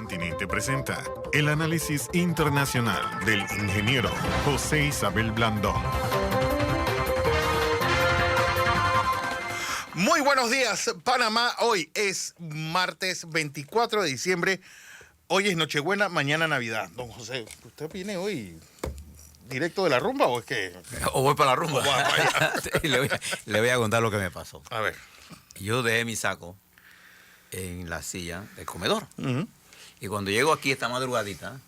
Continente presenta el análisis internacional del ingeniero José Isabel Blandón. Muy buenos días, Panamá. Hoy es martes 24 de diciembre. Hoy es Nochebuena, mañana Navidad. Don José, ¿usted viene hoy directo de la rumba o es que...? O voy para la rumba. Le voy a contar lo que me pasó. A ver. Yo dejé mi saco en la silla del comedor. Uh-huh. Y cuando llego aquí esta madrugadita,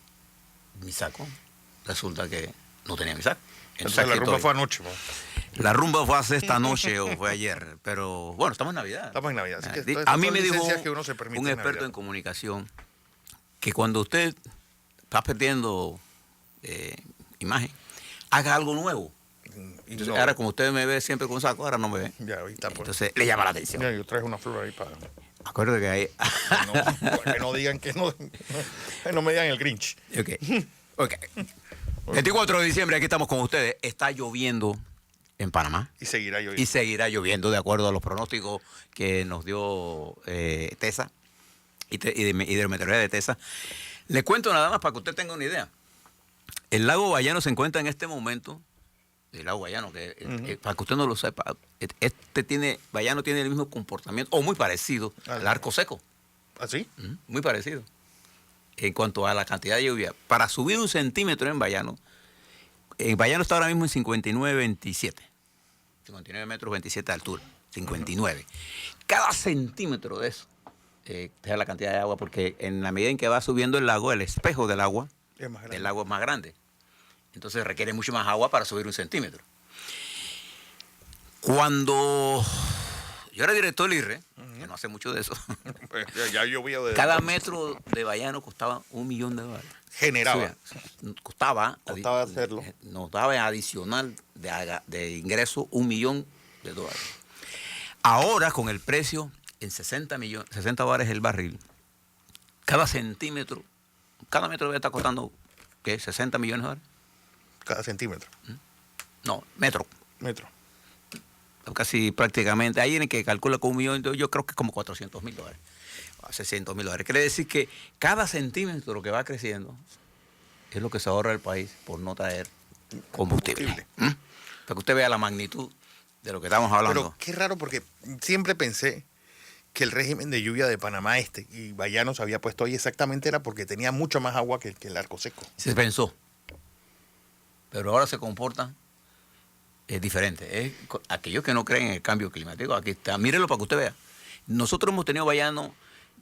mi saco, resulta que no tenía mi saco. Entonces la rumba fue anoche, ¿no? La rumba fue hace esta noche o fue ayer. Pero bueno, estamos en Navidad. Estamos en Navidad. Así que a mí me dijo un experto en comunicación que cuando usted está perdiendo imagen, haga algo nuevo. Entonces, no. Ahora, como usted me ve siempre con saco, ahora no me ve. Ya, ahí está. Entonces, le llama la atención. Ya, yo traje una flor ahí para... Acuérdate que hay... que no digan que no me digan el Grinch. Ok. 24 de diciembre, aquí estamos con ustedes. Está lloviendo en Panamá. Y seguirá lloviendo. Y seguirá lloviendo, de acuerdo a los pronósticos que nos dio TESA y Hidrometeorología de TESA. Le cuento nada más para que usted tenga una idea. El lago Bayano se encuentra en este momento, el lago Bayano, para que usted no lo sepa, Bayano tiene el mismo comportamiento, o muy parecido, al Arco Seco. ¿Ah, sí? Muy parecido. En cuanto a la cantidad de lluvia. Para subir 1 centímetro en Bayano está ahora mismo en 59.27. 59 metros 27 de altura. 59. Cada centímetro de eso es la cantidad de agua, porque en la medida en que va subiendo el lago, el espejo del agua, el agua es más grande. Entonces requiere mucho más agua para subir 1 centímetro. Cuando yo era director del IRRE, que no hace mucho de eso, ya llovía de... cada metro de Bayano costaba $1 millón. Generaba. Costaba hacerlo. Nos daba adicional de ingreso $1 millón. Ahora, con el precio en $60 el barril, cada metro debe estar costando, ¿qué? $60 millones. Cada centímetro. No, metro. Metro. Casi prácticamente. Hay en que calcula con $1 millón, yo creo que es como $400.000. $600.000. Quiere decir que cada centímetro que va creciendo es lo que se ahorra el país por no traer combustible. Para que usted vea la magnitud de lo que estamos hablando. Pero qué raro, porque siempre pensé que el régimen de lluvia de Panamá y Bayano se había puesto ahí exactamente era porque tenía mucho más agua que el Arco Seco. Se pensó. Pero ahora se comporta diferente. Aquellos que no creen en el cambio climático, aquí está. Mírenlo para que usted vea. Nosotros hemos tenido Bayano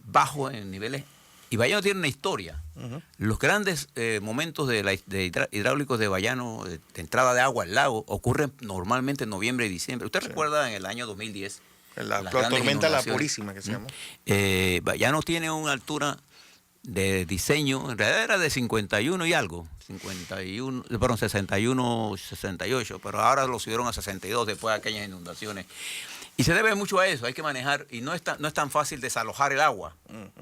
bajo en niveles, y Bayano tiene una historia. Uh-huh. Los grandes momentos hidráulicos de Bayano, de entrada de agua al lago, ocurren normalmente en noviembre y diciembre. ¿Usted recuerda en el año 2010? La tormenta La Purísima, que se llama. Bayano tiene una altura de diseño, en realidad era de 51 y algo, 61, 68, pero ahora lo subieron a 62 después de aquellas inundaciones. Y se debe mucho a eso, hay que manejar, y no es tan fácil desalojar el agua,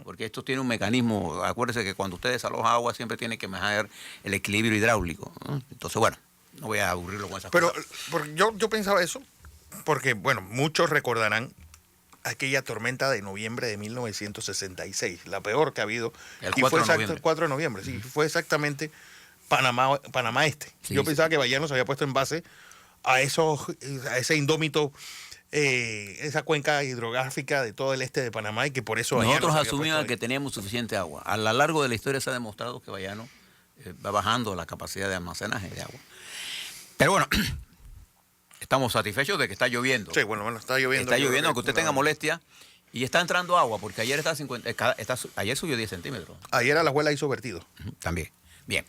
porque esto tiene un mecanismo. Acuérdese que cuando usted desaloja agua siempre tiene que manejar el equilibrio hidráulico, ¿no? Entonces, bueno, no voy a aburrirlo con esas cosas. Pero yo pensaba eso, porque, bueno, muchos recordarán aquella tormenta de noviembre de 1966, la peor que ha habido. El 4 de noviembre. El 4 de noviembre, sí, fue exactamente Panamá Este. Sí, yo pensaba que Bayano se había puesto en base a ese indómito, esa cuenca hidrográfica de todo el este de Panamá, y que por eso nosotros asumíamos que teníamos suficiente agua. A lo largo de la historia se ha demostrado que Bayano va bajando la capacidad de almacenaje de agua. Pero bueno, estamos satisfechos de que está lloviendo. Sí, bueno, está lloviendo. Está lloviendo, aunque usted tenga molestia. Y está entrando agua, porque ayer ayer subió 10 centímetros. Ayer Alajuela hizo vertido. También. Bien.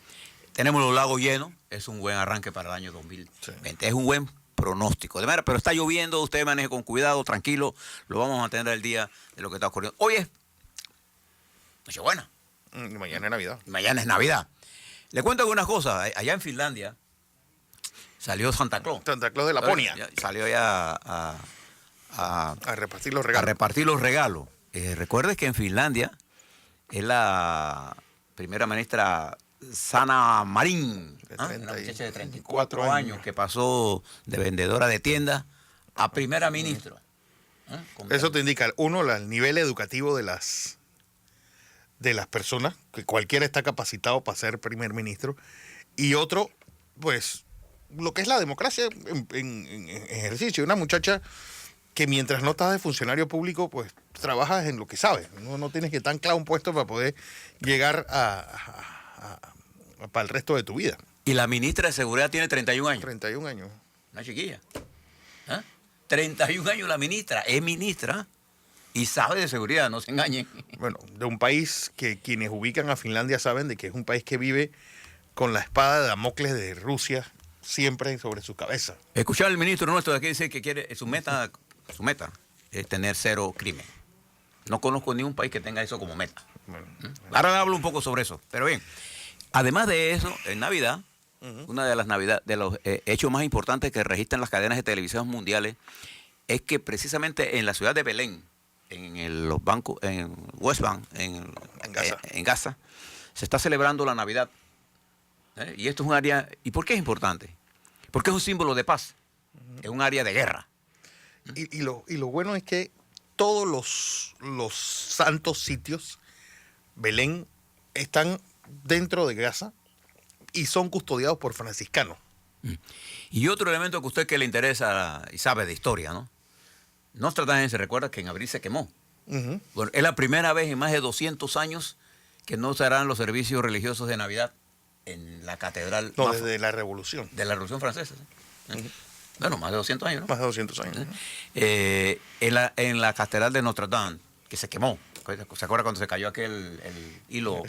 Tenemos los lagos llenos. Es un buen arranque para el año 2020. Sí. Es un buen pronóstico. De manera, pero está lloviendo, usted maneje con cuidado, tranquilo. Lo vamos a mantener el día de lo que está ocurriendo. Hoy es Nochebuena. Mañana es Navidad. Mañana es Navidad. Le cuento algunas cosas. Allá en Finlandia salió Santa Claus. Santa Claus de Laponia. Salió ya a repartir los regalos. A repartir los regalos. Recuerde que en Finlandia es la primera ministra Sanna Marin, una muchacha de 34 años que pasó de vendedora de tiendas a primera ministra. Eso te indica, uno, el nivel educativo de las de las personas, que cualquiera está capacitado para ser primer ministro, y otro, pues, lo que es la democracia en ejercicio. Una muchacha que mientras no estás de funcionario público, pues trabajas en lo que sabes. No tienes que estar anclado a un puesto para poder llegar para el resto de tu vida. Y la ministra de Seguridad tiene 31 años. 31 años. Una chiquilla. 31 años la ministra. Es ministra y sabe de seguridad, no se engañen. Bueno, de un país que quienes ubican a Finlandia saben de que es un país que vive con la espada de Damocles de Rusia siempre sobre su cabeza. Escuchar al ministro nuestro de aquí dice que quiere su meta es tener 0 crimen. No conozco ni un país que tenga eso como meta. Bueno, Ahora hablo un poco sobre eso. Pero bien, además de eso, en Navidad, una de los hechos más importantes que registran las cadenas de televisión mundiales es que precisamente en la ciudad de Belén, los bancos, en West Bank, en Gaza, se está celebrando la Navidad. Y esto es un área. ¿Y por qué es importante? Porque es un símbolo de paz. Es un área de guerra. Y lo bueno es que todos los santos sitios, Belén, están dentro de Gaza y son custodiados por franciscanos. Y otro elemento que a usted que le interesa y sabe de historia, ¿no? Nostradamus se recuerda que en abril se quemó. Bueno, es la primera vez en más de 200 años que no se harán los servicios religiosos de Navidad en la catedral. No, desde la Revolución. De la Revolución Francesa. ¿Sí? Bueno, más de 200 años, ¿no? Más de 200 años. ¿No? En la catedral de Notre Dame, que se quemó. ¿Se acuerda cuando se cayó aquel hilo?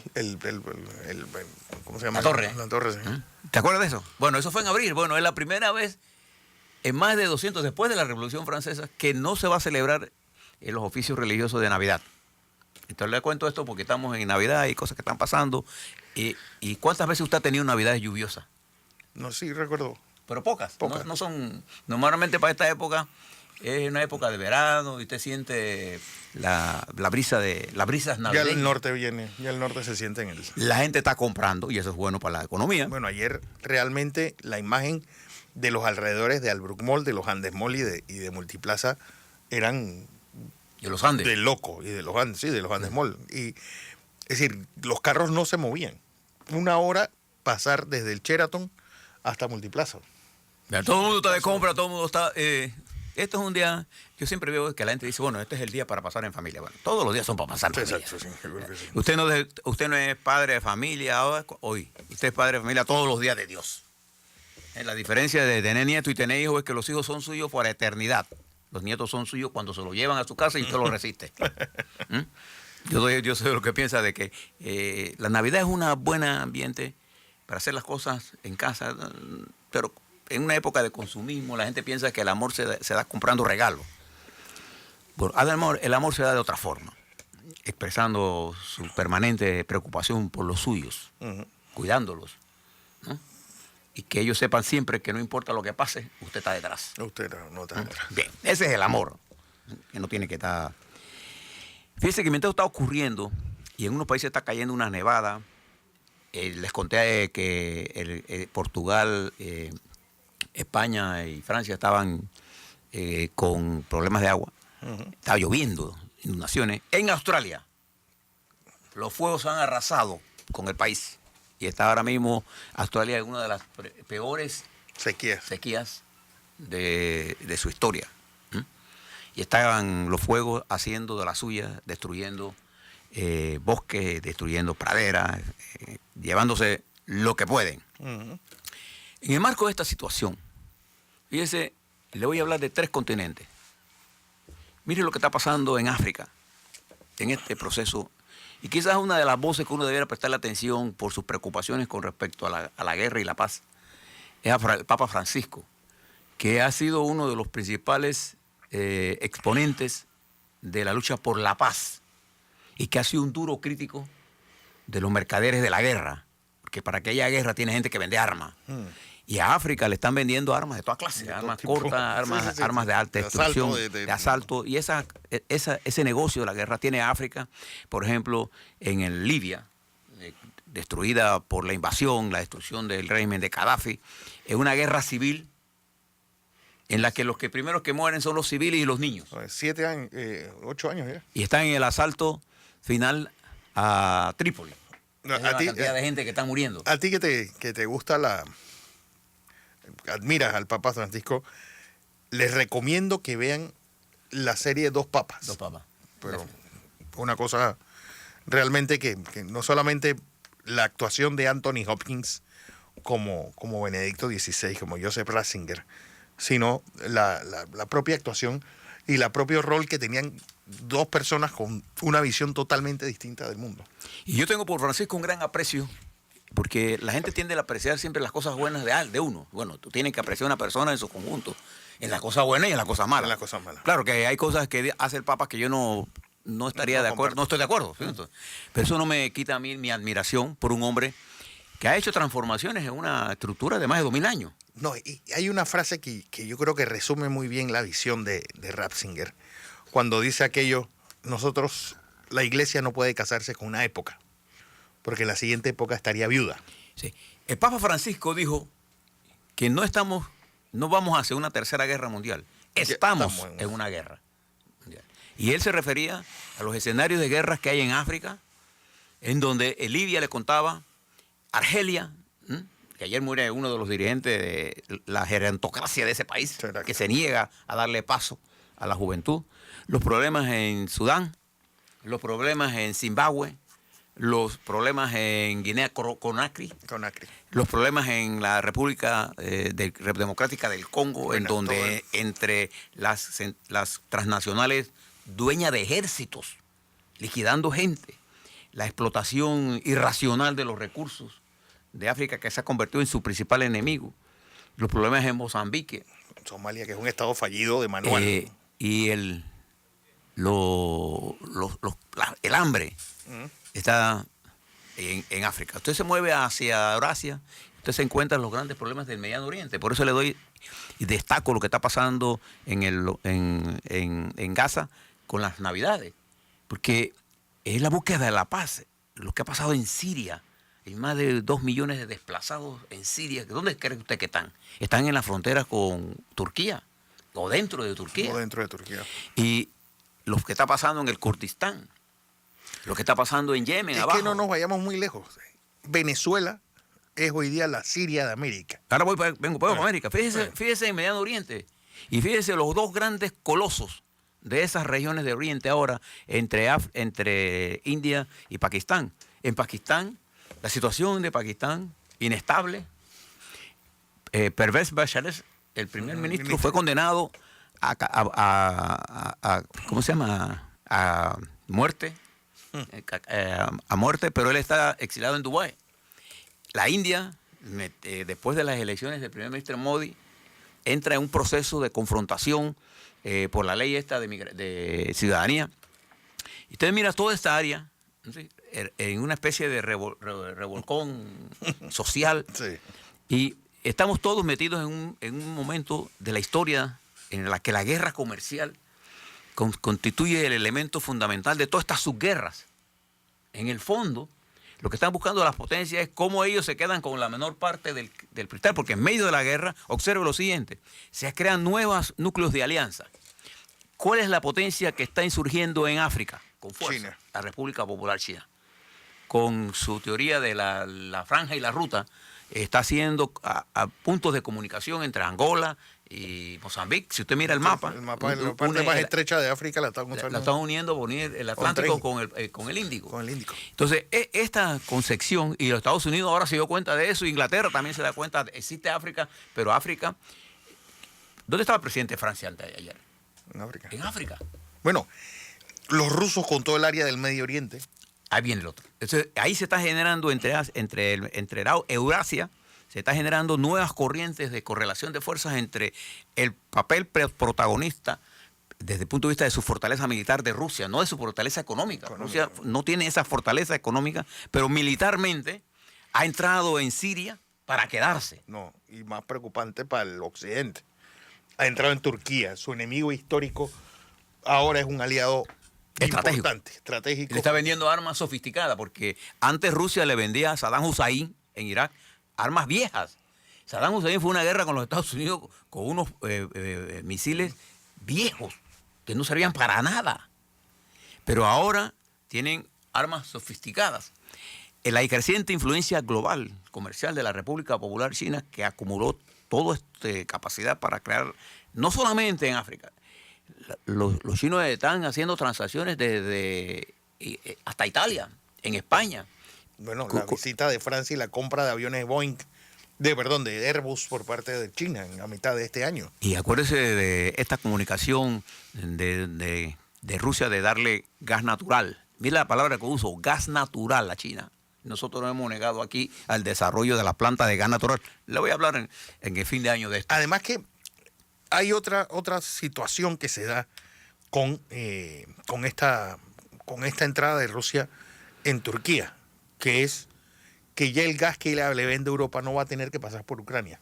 ¿Cómo se llama? La torre. La torre, sí. ¿Te acuerdas de eso? Bueno, eso fue en abril. Bueno, es la primera vez en más de 200, después de la Revolución Francesa, que no se va a celebrar en los oficios religiosos de Navidad. Entonces le cuento esto porque estamos en Navidad y cosas que están pasando. ¿Y cuántas veces usted ha tenido Navidades lluviosas? No, sí, recuerdo. Pero pocas. Pocas. No son. Normalmente para esta época es una época de verano y usted siente las brisas navideñas. Ya el norte viene, ya el norte se siente en el. La gente está comprando y eso es bueno para la economía. Bueno, ayer realmente la imagen de los alrededores de Albrook Mall, de los Andes Mall y de Multiplaza eran De los Andes. de loco, y de los Andes, sí, de los Andes Mall. Y, es decir, los carros no se movían. Una hora pasar desde el Sheraton hasta Multiplaza. Todo el mundo está de compra, todo el mundo está... esto es un día, yo siempre veo que la gente dice, bueno, este es el día para pasar en familia. Bueno, todos los días son para pasar en familia. Exacto, sí. Usted no es padre de familia hoy, usted es padre de familia todos los días de Dios. La diferencia de tener nietos y tener hijos es que los hijos son suyos por eternidad. Los nietos son suyos cuando se lo llevan a su casa y usted lo resiste. Yo soy de lo que piensa de que la Navidad es un buen ambiente para hacer las cosas en casa, pero en una época de consumismo la gente piensa que el amor se da comprando regalos. Bueno, el amor se da de otra forma, expresando su permanente preocupación por los suyos, cuidándolos, ¿no? Y que ellos sepan siempre que no importa lo que pase, usted está detrás. Usted no está detrás. Bien, ese es el amor, que no tiene que estar... Fíjense que mientras está ocurriendo, y en unos países está cayendo una nevada, les conté que Portugal, España y Francia estaban con problemas de agua. Estaba lloviendo, inundaciones. En Australia, los fuegos han arrasado con el país. Y está ahora mismo Australia en una de las peores sequías de su historia. Y estaban los fuegos haciendo de la suya, destruyendo bosques, destruyendo praderas, llevándose lo que pueden. En el marco de esta situación, fíjese, le voy a hablar de 3 continentes. Mire lo que está pasando en África, en este proceso. Y quizás una de las voces que uno debiera prestarle atención por sus preocupaciones con respecto a la guerra y la paz es el Papa Francisco, que ha sido uno de los principales exponentes de la lucha por la paz y que ha sido un duro crítico de los mercaderes de la guerra, porque para que haya guerra tiene gente que vende armas. Y a África le están vendiendo armas de toda clase, armas cortas, armas de alta destrucción, de asalto. Y ese negocio de la guerra tiene África, por ejemplo, en Libia, destruida por la invasión, la destrucción del régimen de Gaddafi, es una guerra civil en la que los primeros que mueren son los civiles y los niños. 7 años, 8 años ya. Y están en el asalto final a Trípoli. No, Esa es la cantidad de gente que está muriendo. A ti que te gusta admiras al Papa Francisco, les recomiendo que vean la serie Dos Papas. Dos papas. Pero una cosa realmente que no solamente la actuación de Anthony Hopkins como Benedicto XVI, como Joseph Ratzinger, sino la propia actuación y el propio rol que tenían dos personas con una visión totalmente distinta del mundo. Y yo tengo por Francisco un gran aprecio, porque la gente tiende a apreciar siempre las cosas buenas de uno. Bueno, tú tienes que apreciar a una persona en su conjunto, en las cosas buenas y en las cosas malas. En las cosas malas. Claro que hay cosas que hace el Papa que yo no estaría de acuerdo, no estoy de acuerdo. ¿Sí? Pero eso no me quita a mí mi admiración por un hombre que ha hecho transformaciones en una estructura de más de 2000 años. No, y hay una frase que yo creo que resume muy bien la visión de Ratzinger, cuando dice aquello: nosotros, la iglesia no puede casarse con una época, porque en la siguiente época estaría viuda. Sí. El Papa Francisco dijo que no vamos hacia una tercera guerra mundial, estamos en una guerra mundial. Y él se refería a los escenarios de guerras que hay en África, en donde Libia le contaba, Argelia, que ayer muere uno de los dirigentes de la gerontocracia de ese país, que se niega a darle paso a la juventud, los problemas en Sudán, los problemas en Zimbabue, los problemas en Guinea-Conakry, los problemas en la República Democrática del Congo, bueno, en donde entre las transnacionales dueñas de ejércitos, liquidando gente, la explotación irracional de los recursos de África, que se ha convertido en su principal enemigo, los problemas en Mozambique, Somalia, que es un estado fallido de manual, y el hambre está en África. Usted se mueve hacia Eurasia, usted se encuentra los grandes problemas del Mediano Oriente. Por eso le doy y destaco lo que está pasando en Gaza con las Navidades, porque es la búsqueda de la paz. Lo que ha pasado en Siria, hay más de 2 millones de desplazados en Siria. ¿Dónde cree usted que están? Están en la frontera con Turquía, o dentro de Turquía. O dentro de Turquía. Y lo que está pasando en el Kurdistán, lo que está pasando en Yemen, es abajo. Que no nos vayamos muy lejos. Venezuela es hoy día la Siria de América. Ahora vengo para América. Fíjese en Mediano Oriente. Y fíjese los dos grandes colosos de esas regiones de Oriente ahora, entre India y Pakistán. En Pakistán, la situación de Pakistán, inestable. Pervez Bashar, el primer ministro, fue condenado ¿cómo se llama? A muerte. A muerte, pero él está exilado en Dubái. La India, después de las elecciones del primer ministro Modi, entra en un proceso de confrontación por la ley esta de ciudadanía. Y usted mira toda esta área, ¿sí?, en una especie de revolcón social. Sí. Y estamos todos metidos en un momento de la historia en la que la guerra comercial constituye el elemento fundamental de todas estas subguerras. En el fondo, lo que están buscando las potencias es cómo ellos se quedan con la menor parte del cristal, porque en medio de la guerra, observe lo siguiente, se crean nuevos núcleos de alianza. ¿Cuál es la potencia que está insurgiendo en África? Con fuerza. China. La República Popular China. Con su teoría de la franja y la ruta, está haciendo a puntos de comunicación entre Angola y Mozambique. Si usted mira el mapa, la parte más estrecha de África la están uniendo por unir el Atlántico con el Índico. Con el Índico. Entonces, esta concepción, y los Estados Unidos ahora se dio cuenta de eso, Inglaterra también se da cuenta, existe África, pero África... ¿Dónde estaba el presidente de Francia ayer? En África. En África. Bueno, los rusos con todo el área del Medio Oriente. Ahí viene el otro. Entonces, ahí se está generando entre Eurasia, se está generando nuevas corrientes de correlación de fuerzas entre el papel protagonista desde el punto de vista de su fortaleza militar de Rusia, no de su fortaleza económica. Rusia no tiene esa fortaleza económica, pero militarmente ha entrado en Siria para quedarse. No, y más preocupante para el occidente. Ha entrado en Turquía, su enemigo histórico ahora es un aliado estratégico. Le está vendiendo armas sofisticadas, porque antes Rusia le vendía a Saddam Hussein en Irak armas viejas. Saddam Hussein fue una guerra con los Estados Unidos con unos misiles viejos que no servían para nada. Pero ahora tienen armas sofisticadas. En la creciente influencia global comercial de la República Popular China, que acumuló toda esta capacidad para crear, no solamente en África, los chinos están haciendo transacciones desde hasta Italia, en España. Bueno, la visita de Francia y la compra de aviones Boeing, de Airbus por parte de China a mitad de este año. Y acuérdese de esta comunicación de Rusia de darle gas natural. Mira la palabra que uso, gas natural a China. Nosotros nos hemos negado aquí al desarrollo de las plantas de gas natural. Le voy a hablar en el fin de año de esto. Además que hay otra situación que se da con esta entrada de Rusia en Turquía, que es que ya el gas que le vende Europa no va a tener que pasar por Ucrania.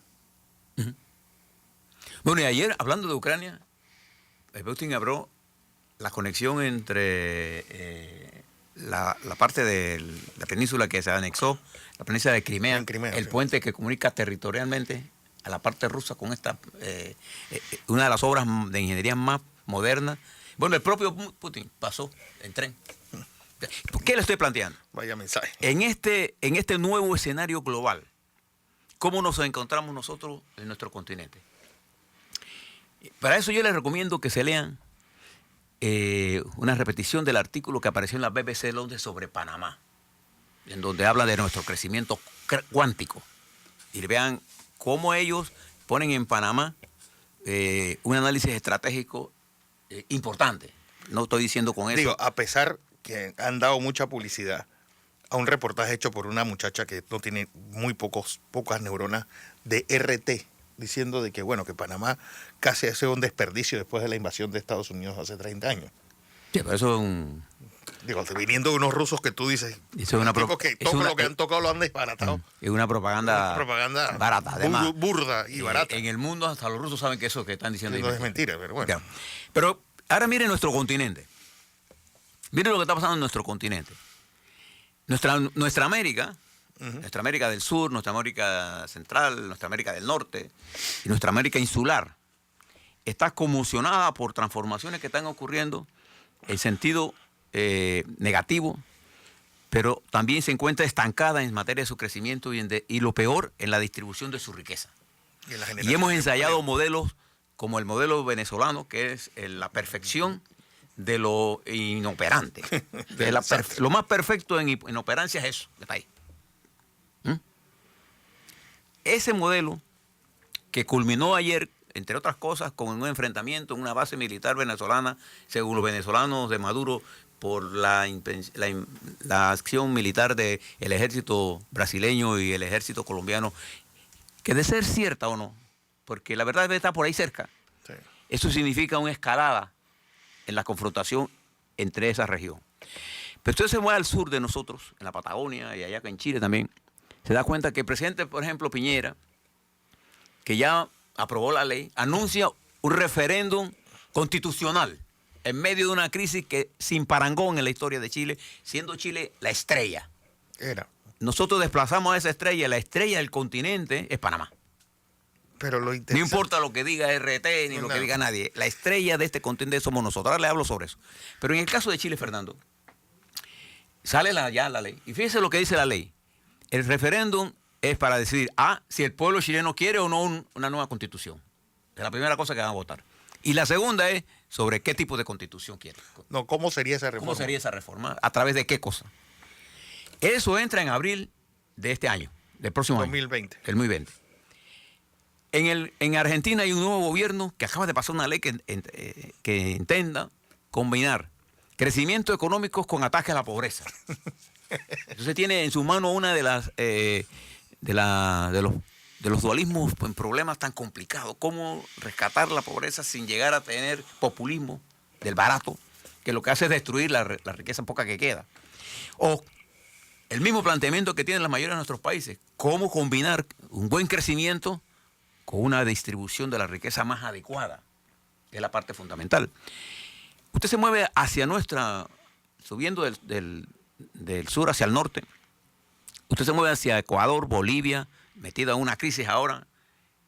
Bueno, y ayer, hablando de Ucrania, Putin abrió la conexión entre la parte de la península que se anexó, la península de Crimea, En Crimea, el sí. puente que comunica territorialmente a la parte rusa con esta una de las obras de ingeniería más modernas. Bueno, el propio Putin pasó en tren. ¿Por qué le estoy planteando? Vaya mensaje. En este nuevo escenario global, ¿cómo nos encontramos nosotros en nuestro continente? Para eso yo les recomiendo que se lean una repetición del artículo que apareció en la BBC de Londres sobre Panamá, en donde habla de nuestro crecimiento cuántico. Y vean cómo ellos ponen en Panamá un análisis estratégico importante. No estoy diciendo con eso. Digo, a pesar que han dado mucha publicidad a un reportaje hecho por una muchacha que no tiene pocas neuronas de RT, diciendo de que, bueno, que Panamá casi hace un desperdicio después de la invasión de Estados Unidos hace 30 años. Sí, pero eso es un... Digo, viniendo de unos rusos que tú dices, Eso es una tipos que todo lo que han tocado lo han desbaratado. Es una propaganda, Propaganda barata, además. burda y barata. En el mundo hasta los rusos saben que eso que están diciendo No es mentira, pero bueno. Ya. Pero ahora miren nuestro continente. Miren lo que está pasando en nuestro continente. Nuestra América, nuestra América del Sur, nuestra América Central, nuestra América del Norte y nuestra América Insular está conmocionada por transformaciones que están ocurriendo en sentido negativo, pero también se encuentra estancada en materia de su crecimiento y lo peor, en la distribución de su riqueza. Y hemos ensayado modelos como el modelo venezolano, que es la perfección de lo inoperante. Lo más perfecto en inoperancia es eso, que está ahí. Ese modelo que culminó ayer, entre otras cosas, con un enfrentamiento en una base militar venezolana, según los venezolanos de Maduro, por la acción militar del ejército brasileño y el ejército colombiano, que de ser cierta o no, porque la verdad debe estar por ahí cerca, Sí. eso significa una escalada en la confrontación entre esa región. Pero usted se mueve al sur de nosotros, en la Patagonia y allá en Chile también, se da cuenta que el presidente, por ejemplo, Piñera, que ya aprobó la ley, anuncia un referéndum constitucional en medio de una crisis que sin parangón en la historia de Chile, siendo Chile la estrella. Nosotros desplazamos a esa estrella, la estrella del continente es Panamá. Pero lo No interesante, importa lo que diga RT ni lo que diga nadie, la estrella de este continente somos nosotros. Ahora le hablo sobre eso. Pero en el caso de Chile, Fernando, sale ya la ley. Y fíjese lo que dice la ley. El referéndum es para decidir, si el pueblo chileno quiere o no una nueva constitución. Es la primera cosa que van a votar. Y la segunda es sobre qué tipo de constitución quiere. no, ¿cómo sería esa reforma? ¿Cómo sería esa reforma? ¿A través de qué cosa? Eso entra en abril de este año, del próximo 2020. año. El 2020. En Argentina hay un nuevo gobierno que acaba de pasar una ley que intenta combinar crecimiento económico con ataque a la pobreza. Entonces tiene en su mano una de los dualismos en problemas tan complicados. Cómo rescatar la pobreza sin llegar a tener populismo del barato, que lo que hace es destruir la riqueza poca que queda. O el mismo planteamiento que tienen la mayoría de nuestros países. Cómo combinar un buen crecimiento con una distribución de la riqueza más adecuada, que es la parte fundamental. Usted se mueve hacia subiendo del sur hacia el norte, usted se mueve hacia Ecuador, Bolivia, metida en una crisis ahora,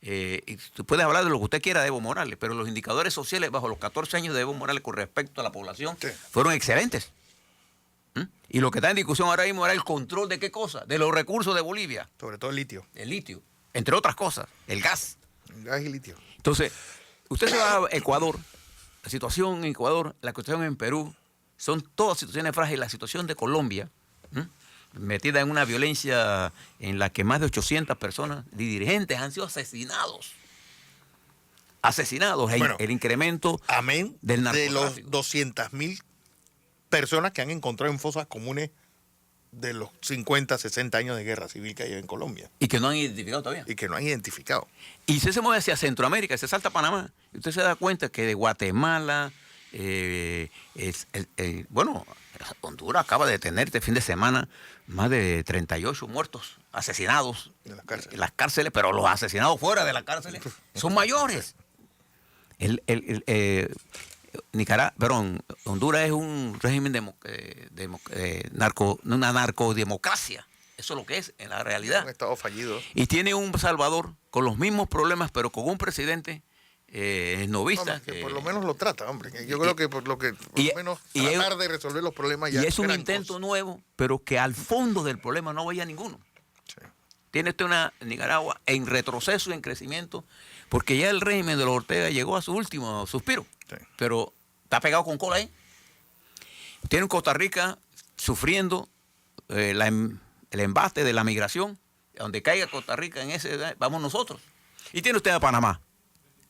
y usted puede hablar de lo que usted quiera de Evo Morales, pero los indicadores sociales bajo los 14 años de Evo Morales con respecto a la población fueron excelentes. Y lo que está en discusión ahora mismo era el control de qué cosa, de los recursos de Bolivia, Sobre todo el litio. el litio, entre otras cosas, el gas. Gas y litio. Entonces, usted se va a Ecuador, la situación en Ecuador, la situación en Perú, son todas situaciones frágiles. La situación de Colombia, metida en una violencia en la que más de 800 personas y dirigentes han sido asesinados. Asesinados. Bueno, el incremento Amén del de los narcotráfico. 200.000 personas que han encontrado en fosas comunes de los 50, 60 años de guerra civil que hay en Colombia Y que no han identificado todavía. y que no han identificado. Y usted se mueve hacia Centroamérica, se salta a Panamá. Y usted se da cuenta que de Guatemala, bueno, Honduras acaba de tener este fin de semana más de 38 muertos, asesinados En las cárceles. en las cárceles, pero los asesinados fuera de las cárceles son mayores. Honduras es un régimen una narcodemocracia. Eso es lo que es en la realidad. Un estado fallido. Y tiene un Salvador con los mismos problemas, pero con un presidente novista. Hombre, que por lo menos lo trata, hombre. Yo creo que por lo menos y tratar de resolver los problemas y ya. es un gran intento cosa. nuevo, pero que al fondo del problema no vaya ninguno. Sí. Tiene usted una Nicaragua en retroceso y en crecimiento, porque ya el régimen de los Ortega llegó a su último suspiro. Sí. Pero está pegado con cola ahí. Tiene un Costa Rica sufriendo el embate de la migración. Donde caiga Costa Rica en ese, vamos nosotros. Y tiene usted a Panamá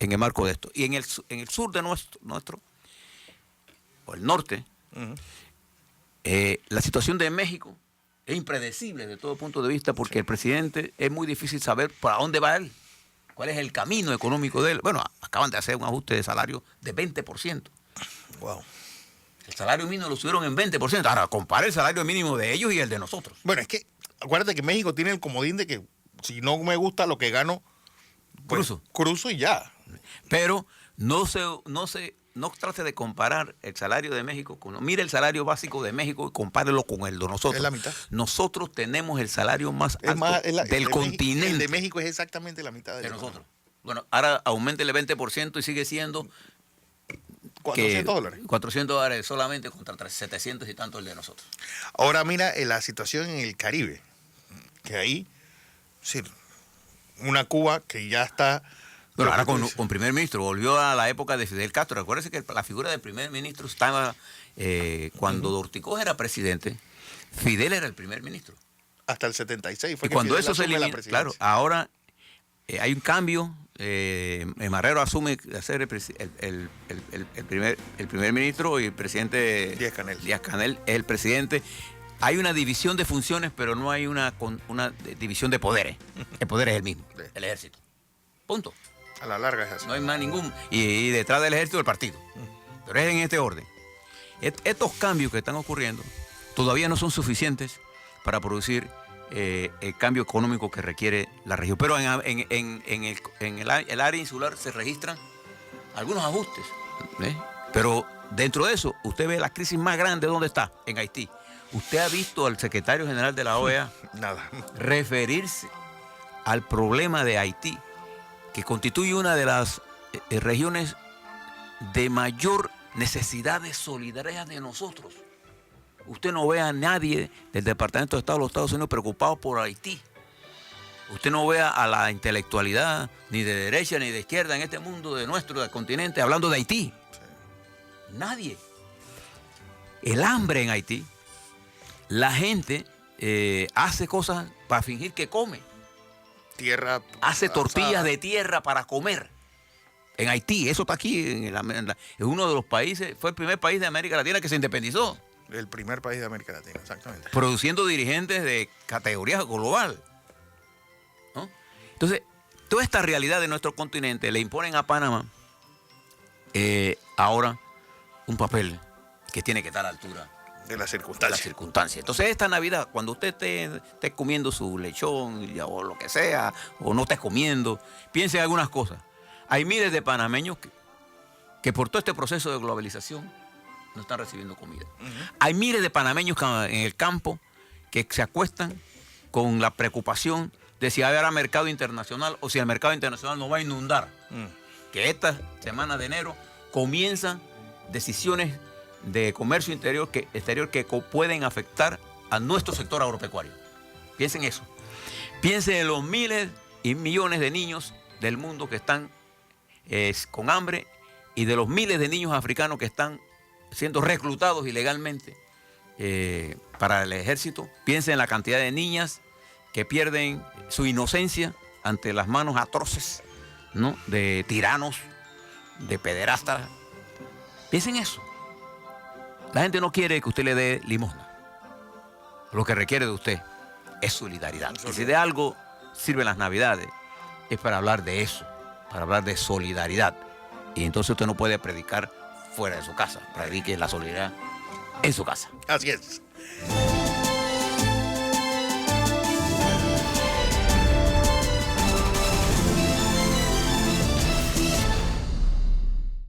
en el marco de esto. Y en el sur de nuestro o el norte, Ujú. la situación de México es impredecible desde todo punto de vista, porque el presidente es muy difícil saber para dónde va él, cuál es el camino económico de él. Bueno, acaban de hacer un ajuste de salario de 20%. Wow. El salario mínimo lo subieron en 20%. Ahora, compare el salario mínimo de ellos y el de nosotros. Bueno, es que acuérdate que México tiene el comodín de que si no me gusta lo que gano, pues, cruzo y ya. Pero no trate de comparar el salario de México mire el salario básico de México y compárelo con el de nosotros. Es la mitad. Nosotros tenemos el salario más Es alto más, del continente. El de México es exactamente la mitad de de nosotros. Bueno, ahora aumente el 20% y sigue siendo $400. $400 solamente contra 700 y tanto el de nosotros. Ahora mira la situación en el Caribe, que ahí, sí, una Cuba que ya está... Bueno, ahora con primer ministro, volvió a la época de Fidel Castro. Recuérdese que la figura del primer ministro estaba, cuando Dorticós era presidente, Fidel era el primer ministro. Hasta el 76 fue Y que cuando Fidel eso se asume la elimina, presidencia. claro, ahora hay un cambio. Marrero asume de ser el primer ministro y el presidente Díaz Canel. Díaz Canel es el presidente. Hay una división de funciones, pero no hay una división de poderes. El poder es el mismo, Sí. el ejército. Punto. A la larga es así. No hay más ningún. Y detrás del ejército el partido. Pero es en este orden. Estos cambios que están ocurriendo todavía no son suficientes para producir el cambio económico que requiere la región. Pero en el área insular se registran algunos ajustes. Pero dentro de eso, usted ve la crisis más grande, ¿dónde está? En Haití. ¿Usted ha visto al secretario general de la OEA Nada. referirse al problema de Haití, que constituye una de las regiones de mayor necesidad de solidaridad de nosotros? Usted no ve a nadie del Departamento de Estado de los Estados Unidos preocupado por Haití. Usted no ve a la intelectualidad ni de derecha ni de izquierda en este mundo de nuestro del continente hablando de Haití. Nadie. El hambre en Haití, la gente hace cosas para fingir que come. Tierra. Hace tortillas asada. de tierra para comer. En Haití, eso está aquí, es uno de los países, fue el primer país de América Latina que se independizó, El primer país de América Latina, exactamente. produciendo dirigentes de categoría global, ¿no? Entonces, toda esta realidad de nuestro continente le imponen a Panamá ahora un papel que tiene que estar a la altura De las de circunstancias. las circunstancias. Entonces, esta Navidad, cuando usted esté comiendo su lechón o lo que sea, o no esté comiendo, piense en algunas cosas. Hay miles de panameños que por todo este proceso de globalización no están recibiendo comida. Hay miles de panameños en el campo que se acuestan con la preocupación de si habrá mercado internacional o si el mercado internacional no va a inundar. Que esta semana de enero comienzan decisiones de comercio exterior que pueden afectar a nuestro sector agropecuario. Piensen eso. Piensen en los miles y millones de niños del mundo que están con hambre y de los miles de niños africanos que están siendo reclutados ilegalmente para el ejército. Piensen en la cantidad de niñas que pierden su inocencia ante las manos atroces, ¿no?, de tiranos, de pederastas. Piensen eso. La gente no quiere que usted le dé limosna. Lo que requiere de usted es solidaridad. Y si de algo sirven las Navidades, es para hablar de eso, para hablar de solidaridad. Y entonces usted no puede predicar fuera de su casa. Predique la solidaridad en su casa. Así es.